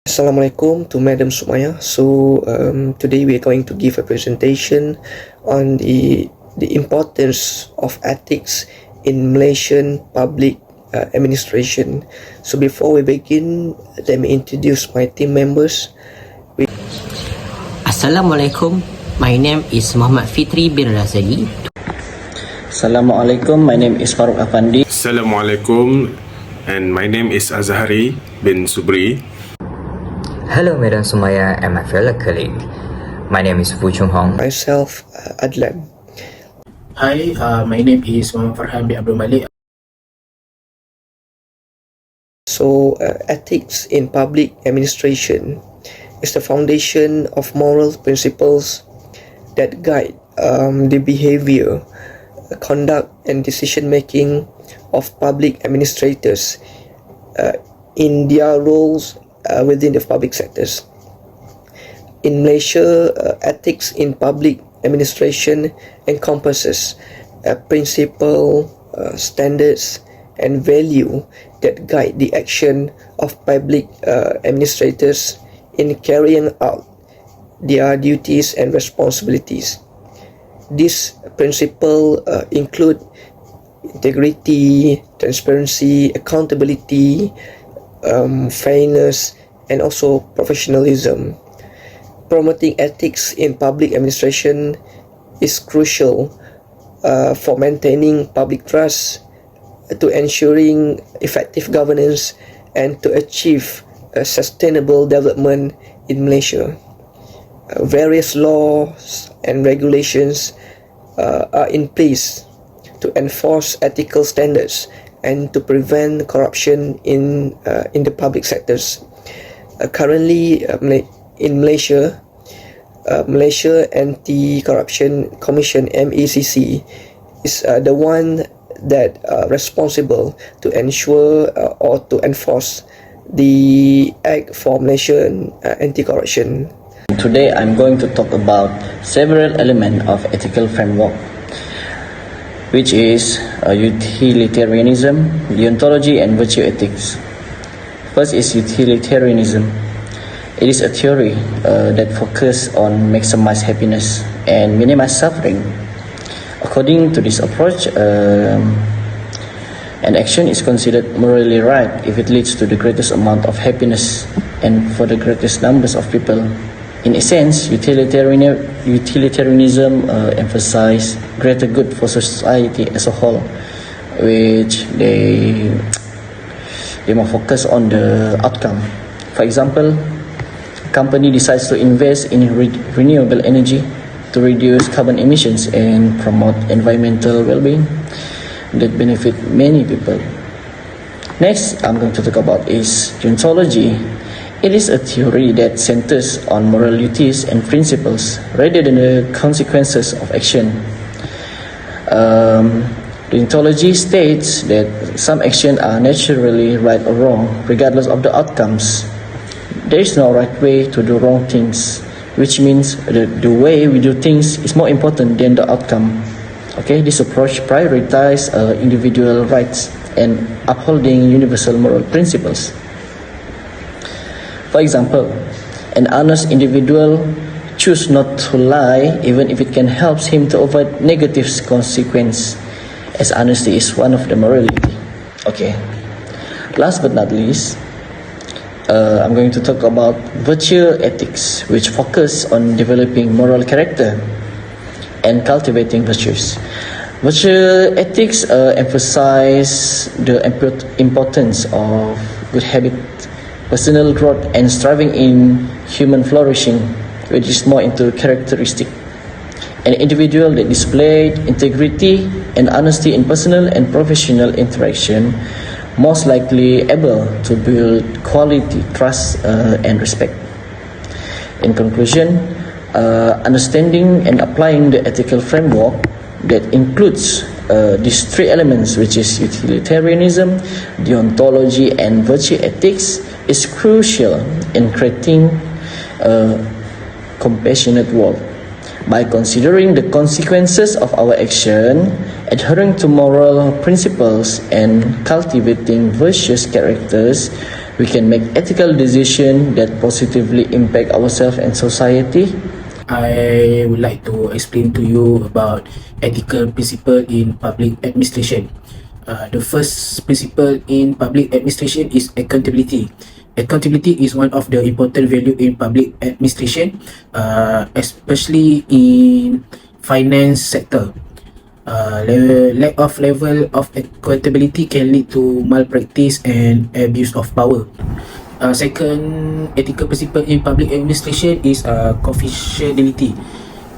Assalamualaikum to Madam Sumaya. Today we are going to give a presentation on the importance of ethics in Malaysian public administration. So before we begin, let me introduce my team members. Assalamualaikum. My name is Muhammad Fitri bin Razali. Assalamualaikum, my name is Farooq Afandi. Assalamualaikum, and my name is Azhari bin Subri. Hello, Madam Sumaya and my fellow colleague. My name is Fu Chung Hong. Myself, Adlan. Hi, my name is Muhammad Farhan bin Abdul Malik. Ethics in public administration is the foundation of moral principles that guide the behavior, conduct, and decision making of public administrators in their roles within the public sectors. In Malaysia, ethics in public administration encompasses principle, standards, and value that guide the action of public administrators in carrying out their duties and responsibilities. These principles include integrity, transparency, accountability, fairness, and also professionalism. Promoting ethics in public administration is crucial for maintaining public trust, to ensuring effective governance, and to achieve sustainable development in Malaysia. Various laws and regulations are in place to enforce ethical standards and to prevent corruption in the public sectors. Currently, in Malaysia, Malaysia Anti-Corruption Commission (MECC) is the one that responsible to ensure or to enforce the Act for Malaysian Anti-Corruption. Today I'm going to talk about several elements of ethical framework, which is utilitarianism, deontology, and virtue ethics. First is utilitarianism. It is a theory that focuses on maximize happiness and minimize suffering. According to this approach, an action is considered morally right if it leads to the greatest amount of happiness and for the greatest numbers of people. In a sense, utilitarianism emphasizes greater good for society as a whole, which they more focus on the outcome. For example, a company decides to invest in renewable energy to reduce carbon emissions and promote environmental well-being that benefit many people. Next, I'm going to talk about is deontology. It is a theory that centers on moral duties and principles rather than the consequences of action. Deontology states that some actions are naturally right or wrong, regardless of the outcomes. There is no right way to do wrong things, which means that the way we do things is more important than the outcome. Okay, this approach prioritizes individual rights and upholding universal moral principles. For example, an honest individual chooses not to lie even if it can help him to avoid negative consequence, as honesty is one of the morality. Okay. Last but not least, I'm going to talk about virtue ethics, which focus on developing moral character and cultivating virtues. Virtue ethics emphasize the importance of good habit, personal growth, and striving in human flourishing, which is more into characteristic. An individual that displayed integrity and honesty in personal and professional interaction most likely able to build quality trust and respect. In conclusion, understanding and applying the ethical framework that includes these three elements, which is utilitarianism, deontology, and virtue ethics, is crucial in creating a compassionate world. By considering the consequences of our action, adhering to moral principles, and cultivating virtuous characters, we can make ethical decisions that positively impact ourselves and society. I would like to explain to you about ethical principle in public administration. The first principle in public administration is accountability. Accountability is one of the important value in public administration, especially in finance sector. Lack of level of accountability can lead to malpractice and abuse of power. Second ethical principle in public administration is confidentiality.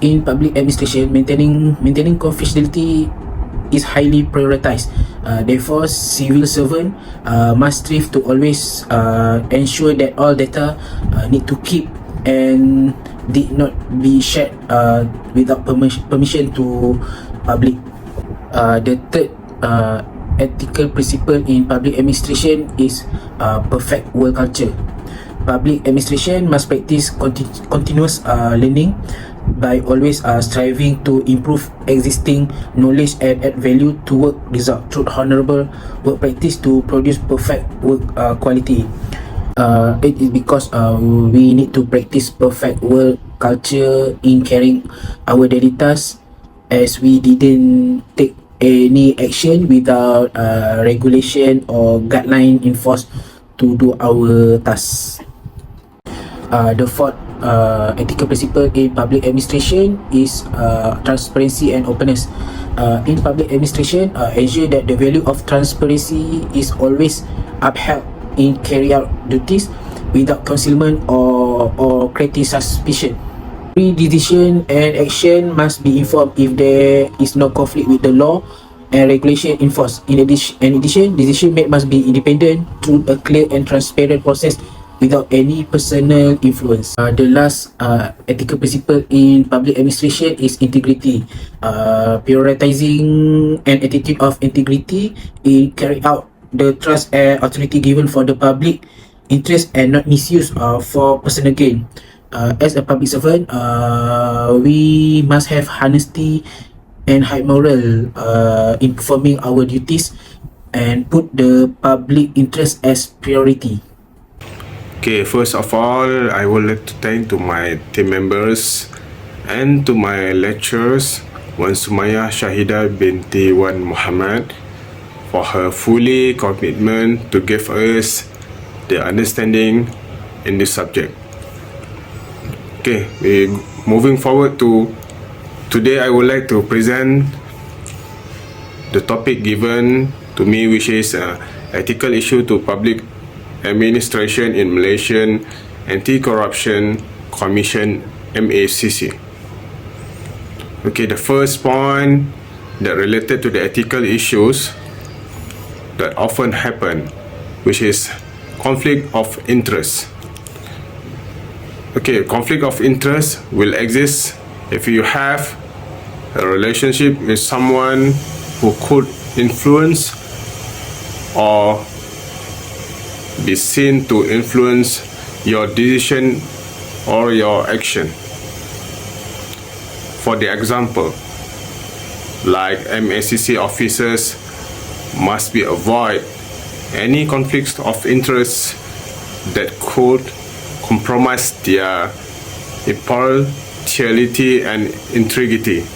In public administration, maintaining confidentiality is highly prioritized. Therefore, civil servant must strive to always ensure that all data need to keep and did not be shared without permission to public. The third ethical principle in public administration is perfect work culture. Public administration must practice continuous learning by always striving to improve existing knowledge and add value to work result through honorable work practice to produce perfect work quality. It is because we need to practice perfect work culture in carrying our daily tasks, as we didn't take any action without regulation or guideline enforced to do our tasks. The fourth ethical principle in public administration is transparency and openness. In public administration, ensure that the value of transparency is always upheld in carry out duties without concealment or creating suspicion. Every decision and action must be informed if there is no conflict with the law and regulation enforced. In addition, decision made must be independent through a clear and transparent process without any personal influence. The last ethical principle in public administration is integrity. Prioritizing an attitude of integrity in carry out the trust and authority given for the public interest and not misuse for personal gain. As a public servant, we must have honesty and high moral in performing our duties and put the public interest as priority. Okay, first of all, I would like to thank to my team members and to my lecturers, Wan Sumaya Shahida binti Wan Muhammad, for her fully commitment to give us the understanding in this subject. Okay, we moving forward to today. I would like to present the topic given to me, which is ethical issue to public administration in Malaysian Anti-Corruption Commission (MACC). Okay, the first point that related to the ethical issues that often happen, which is conflict of interest. Okay, conflict of interest will exist if you have a relationship with someone who could influence or be seen to influence your decision or your action. For the example, like MACC officers must be avoid any conflicts of interest that could compromise their impartiality and integrity.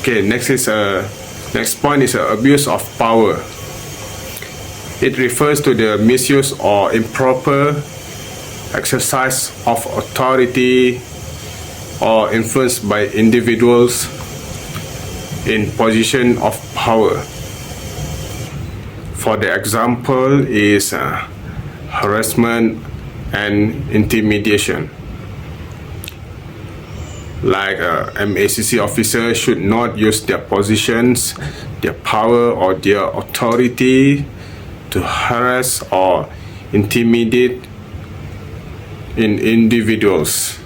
Okay, next point is abuse of power. It refers to the misuse or improper exercise of authority or influence by individuals in position of power. For the example is harassment and intimidation. Like MACC officers should not use their positions, their power or their authority to harass or intimidate individuals.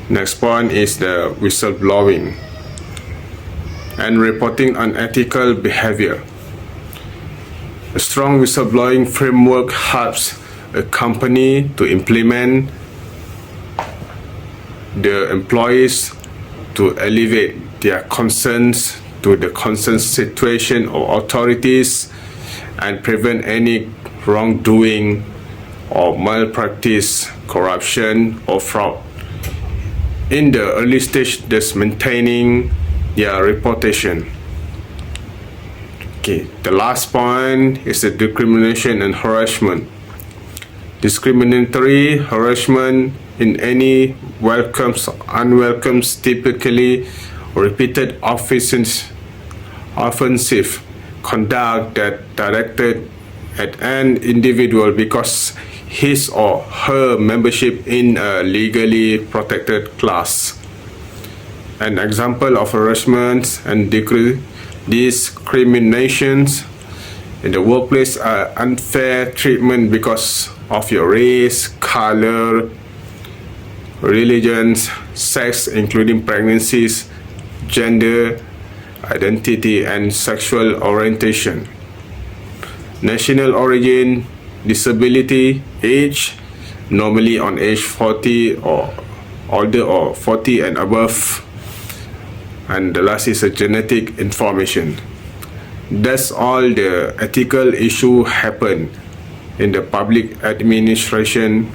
Next point is the whistleblowing and reporting unethical behavior. A strong whistleblowing framework helps a company to implement the employees to alleviate their concerns to the concerned situation or authorities and prevent any wrongdoing or malpractice, corruption or fraud. In the early stage, thus maintaining their reputation. Okay, the last point is the discrimination and harassment. Discriminatory harassment in any welcomes, unwelcomes, typically repeated offensive conduct that directed at an individual because his or her membership in a legally protected class. An example of harassment and discriminations in the workplace are unfair treatment because of your race, color, religion, sex, including pregnancies, gender, identity, and sexual orientation, national origin, disability, age, normally on age 40 or older or 40 and above, and the last is a genetic information. That's all the ethical issue happen in the public administration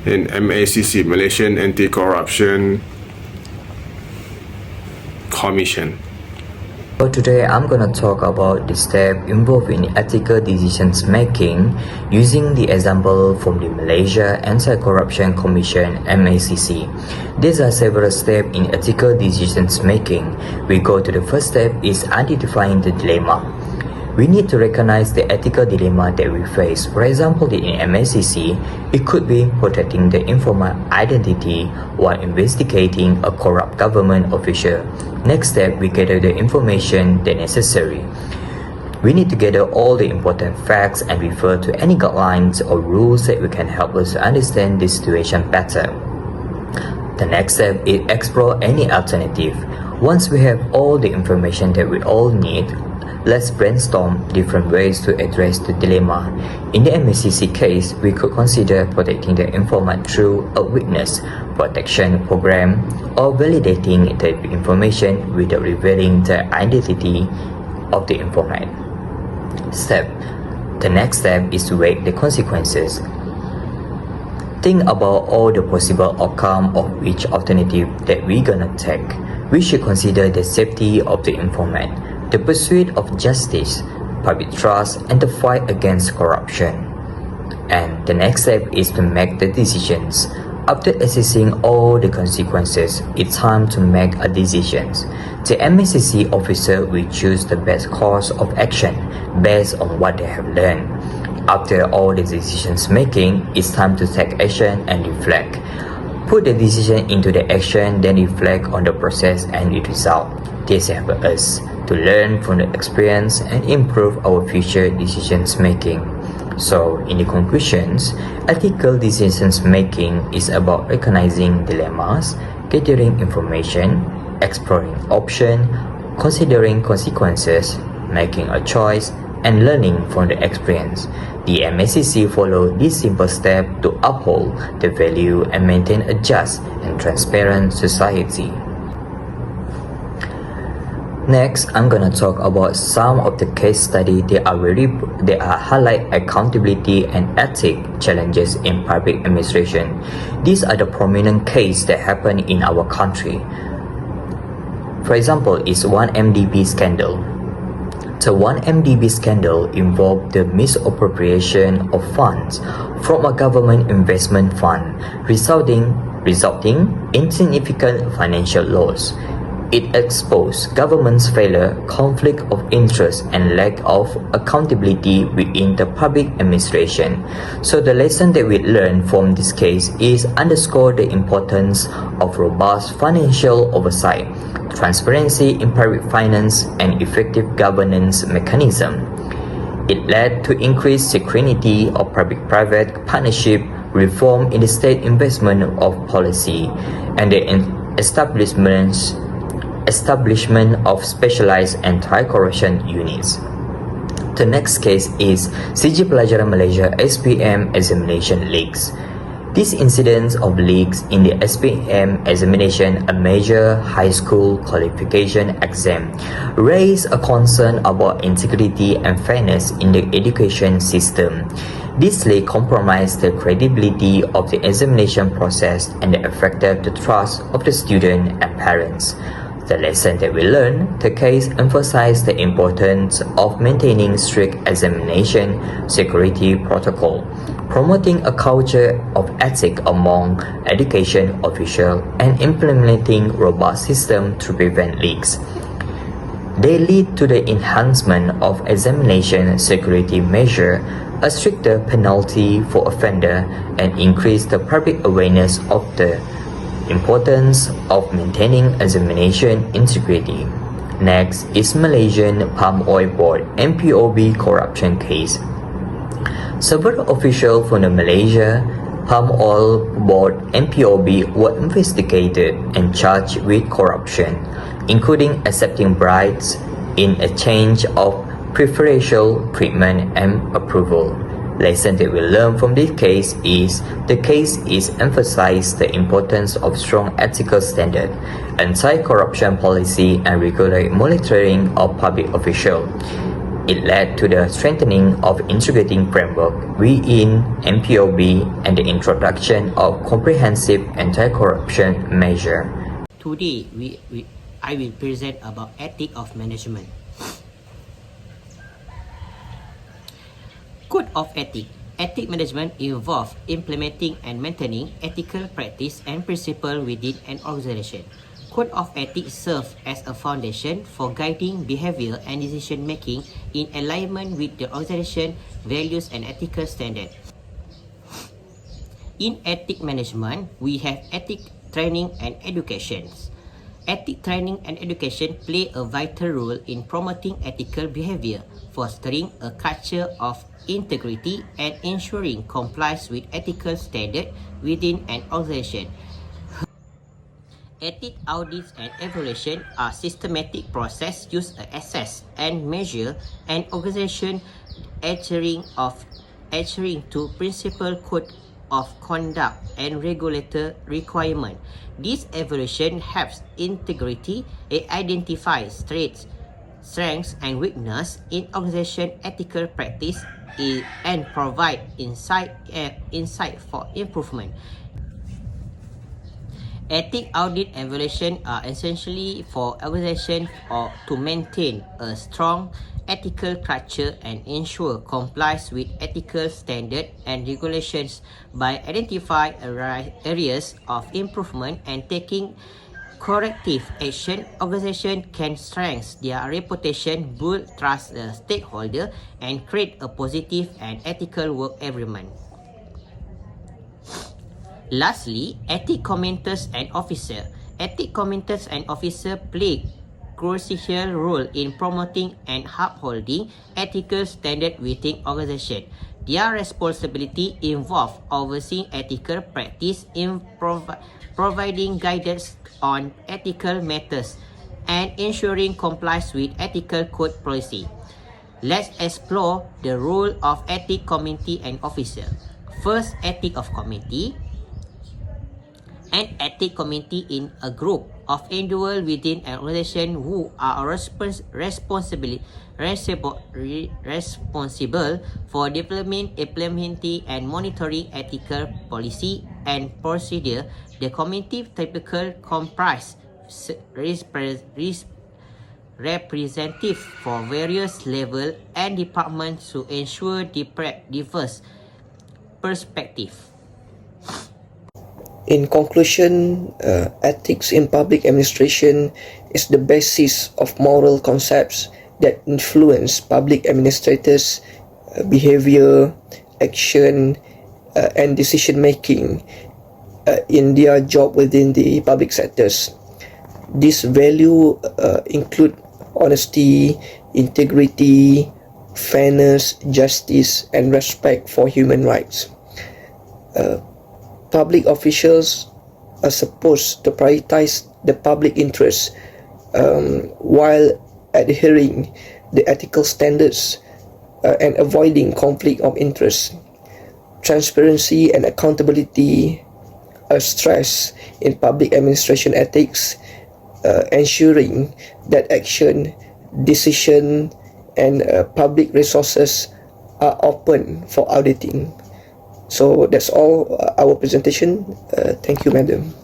in MACC, Malaysian Anti-Corruption Commission. So today I'm gonna talk about the step involved in ethical decisions making using the example from the Malaysia Anti-Corruption Commission (MACC). These are several steps in ethical decisions making. We go to the first step is identifying the dilemma. We need to recognize the ethical dilemma that we face. For example, in MACC, it could be protecting the informal identity while investigating a corrupt government official. Next step, we gather the information that necessary. We need to gather all the important facts and refer to any guidelines or rules that we can help us to understand the situation better. The next step is explore any alternative. Once we have all the information that we all need, let's brainstorm different ways to address the dilemma. In the MACC case, we could consider protecting the informant through a witness protection program or validating the information without revealing the identity of the informant. The next step is to weigh the consequences. Think about all the possible outcome of each alternative that we're gonna take. We should consider the safety of the informant, the pursuit of justice, public trust, and the fight against corruption. And the next step is to make the decisions. After assessing all the consequences, it's time to make a decision. The MACC officer will choose the best course of action based on what they have learned. After all the decisions making, it's time to take action and reflect. Put the decision into the action, then reflect on the process and its result. This helps us to learn from the experience and improve our future decisions making. So, in the conclusions, ethical decisions making is about recognizing dilemmas, gathering information, exploring options, considering consequences, making a choice, and learning from the experience. The MACC follow this simple step to uphold the value and maintain a just and transparent society. Next, I'm gonna talk about some of the case studies that highlight accountability and ethic challenges in public administration. These are the prominent cases that happen in our country. For example, is 1MDB scandal. The 1MDB scandal involved the misappropriation of funds from a government investment fund, resulting in significant financial loss. It exposed government's failure, conflict of interest, and lack of accountability within the public administration. So the lesson that we learn from this case is underscore the importance of robust financial oversight, transparency in public finance, and effective governance mechanism. It led to increased security of public-private partnership, reform in the state investment of policy, and the establishment of specialized anti-corruption units. The next case is CG Pelajaran Malaysia SPM examination leaks. This incidence of leaks in the SPM examination, a major high school qualification exam, raised a concern about integrity and fairness in the education system. This leak compromised the credibility of the examination process and affected the trust of the student and parents. The lesson that we learned, the case emphasized the importance of maintaining strict examination security protocol, promoting a culture of ethics among education officials, and implementing robust systems to prevent leaks. They lead to the enhancement of examination security measure, a stricter penalty for offender, and increase the public awareness of the importance of maintaining examination integrity. Next is Malaysian Palm Oil Board MPOB corruption case. Several officials from the Malaysia Palm Oil Board MPOB were investigated and charged with corruption, including accepting bribes in exchange of preferential treatment and approval. Lesson that we learn from this case is the case is emphasized the importance of strong ethical standard, anti-corruption policy, and regular monitoring of public officials. It led to the strengthening of integrating framework within MPOB and the introduction of comprehensive anti-corruption measure. Today, I will present about ethic of management. Code of Ethics. Ethic management involves implementing and maintaining ethical practice and principles within an organization. Code of Ethics serves as a foundation for guiding behavior and decision making in alignment with the organization values and ethical standards. In ethic management, we have ethic training and education. Ethic training and education play a vital role in promoting ethical behavior, fostering a culture of integrity, and ensuring compliance with ethical standards within an organization. Ethic audits and evaluation are systematic process used to assess and measure an organization adhering to principal code of conduct and regulator requirement. This evaluation helps integrity and identify strengths and weakness in organization ethical practice and provide insight for improvement. Ethic audit and evaluation are essentially for organizations or to maintain a strong ethical culture and ensure compliance with ethical standards and regulations by identifying areas of improvement and taking corrective action. Organization can strengthen their reputation, build trust the stakeholder, and create a positive and ethical work environment. Lastly, ethic committees and officers. Ethic committees and officers play crucial role in promoting and upholding ethical standards within organization. Their responsibility involves overseeing ethical practice in providing guidance on ethical matters and ensuring compliance with ethical code policy. Let's explore the role of ethic committee and officer. First, ethic of committee. An ethic committee in a group of individuals within an organization who are responsible for implementing and monitoring ethical policy and procedure. The committee typically comprises representatives for various levels and departments to ensure diverse perspectives. In conclusion, ethics in public administration is the basis of moral concepts that influence public administrators' behavior, action, and decision making in their job within the public sectors. These values include honesty, integrity, fairness, justice, and respect for human rights. Public officials are supposed to prioritize the public interest while adhering the ethical standards and avoiding conflict of interest. transparency and accountability are stressed in public administration ethics, ensuring that action, decision, and public resources are open for auditing. So that's all our presentation. Thank you, madam.